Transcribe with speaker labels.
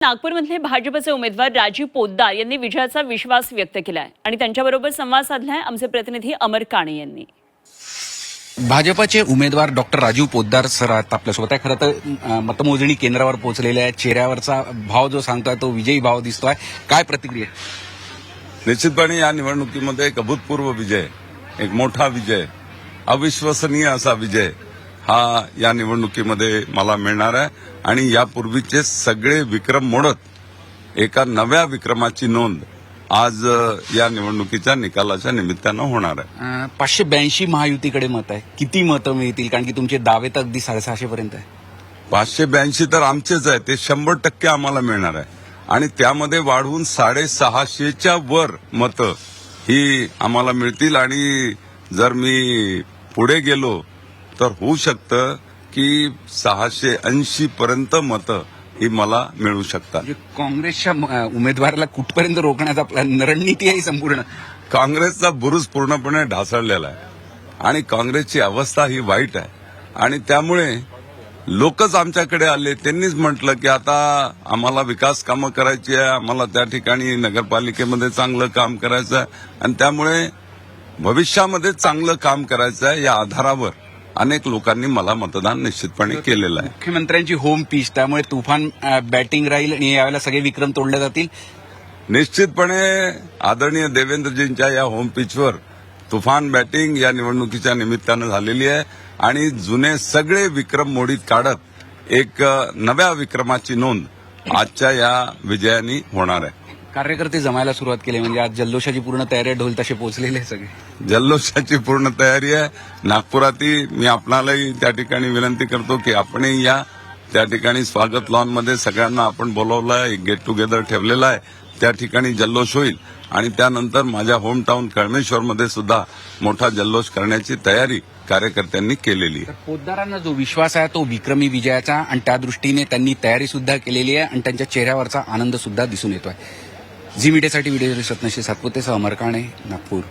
Speaker 1: नागपूरमधले भाजपचे उमेदवार राजीव पोद्दार यांनी विजयाचा विश्वास व्यक्त केलाय आणि त्यांच्याबरोबर संवाद साधलाय आमचे प्रतिनिधी अमर काणे यांनी।
Speaker 2: भाजपचे उमेदवार डॉक्टर राजीव पोद्दार सर आहेत आपल्यासोबत आहे। खरं तर मतमोजणी केंद्रावर पोहोचलेले आहे, चेहऱ्यावरचा भाव जो सांगतोय तो विजयी भाव दिसतोय, काय प्रतिक्रिया?
Speaker 3: निश्चितपणे या निवडणुकीमध्ये एक अभूतपूर्व विजय, एक मोठा विजय, अविश्वसनीय असा विजय हा या निवडणुकीमध्ये मला मिळणार आहे आणि यापूर्वीचे सगळे विक्रम मोडत एका नव्या विक्रमाची नोंद आज या निवडणुकीच्या निकालाच्या निमित्तानं होणार आहे।
Speaker 2: 582 महायुतीकडे मत आहे, किती मतं मिळतील? कारण की तुमचे दावे तर अगदी 650 पर्यंत आहे।
Speaker 3: 582 तर आमचेच आहे, ते 100% आम्हाला मिळणार आहे आणि त्यामध्ये वाढवून 650च्या वर मतं ही आम्हाला मिळतील आणि जर मी पुढे गेलो तर होऊ शकतं की 680 पर्यंत मतं ही मला मिळू शकतात।
Speaker 2: म्हणजे काँग्रेसच्या उमेदवाराला कुठपर्यंत रोखण्याचा प्लॅन, रणनीती आहे संपूर्ण?
Speaker 3: काँग्रेसचा बुरुज पूर्णपणे ढासळलेला आहे आणि काँग्रेसची अवस्था ही वाईट आहे आणि त्यामुळे लोकच आमच्याकडे आले, त्यांनीच म्हटलं की आता आम्हाला विकास कामं करायची आहे, आम्हाला त्या ठिकाणी नगरपालिकेमध्ये चांगलं काम करायचं आहे आणि त्यामुळे भविष्यामध्ये चांगलं काम करायचं आहे या आधारावर अनेक लोकांनी मला मतदान निश्चितपणे केलेलं आहे।
Speaker 2: मुख्यमंत्र्यांची होम पिच, त्यामुळे तुफान बॅटिंग राहील आणि यावेळेला सगळे विक्रम तोडले जातील।
Speaker 3: निश्चितपणे आदरणीय देवेंद्रजींच्या या होम पिचवर तुफान बॅटिंग या निवडणुकीच्या निमित्तानं झालेली आहे आणि जुने सगळे विक्रम मोडीत काढत एक नव्या विक्रमाची नोंद आजच्या या विजयाने होणार आहे।
Speaker 2: कार्यकर्ते जमायला सुरुवात केली, म्हणजे आज जल्लोषाची पूर्ण तयारी, ढोल तसे पोहोचलेले सगळे।
Speaker 3: जल्लोषाची पूर्ण तयारी आहे नागपुरातही। मी आपणालाही त्या ठिकाणी विनंती करतो की आपणही या त्या ठिकाणी स्वागत लॉनमध्ये सगळ्यांना आपण बोलवलं आहे, एक गेट टुगेदर ठेवलेला आहे, त्या ठिकाणी जल्लोष होईल आणि त्यानंतर माझ्या होम टाउन कळमेश्वरमध्ये सुद्धा मोठा जल्लोष करण्याची तयारी कार्यकर्त्यांनी केलेली आहे।
Speaker 2: पोद्दारांना जो विश्वास आहे तो विक्रमी विजयाचा आणि त्या दृष्टीने त्यांनी तयारी सुद्धा केलेली आहे आणि त्यांच्या चेहऱ्यावरचा आनंद सुद्धा दिसून येतोय। झी मीडियासाठी व्हिडिओ जर्नलिस्ट सत्नशी सातपुतेसह अमर काणे, नागपूर।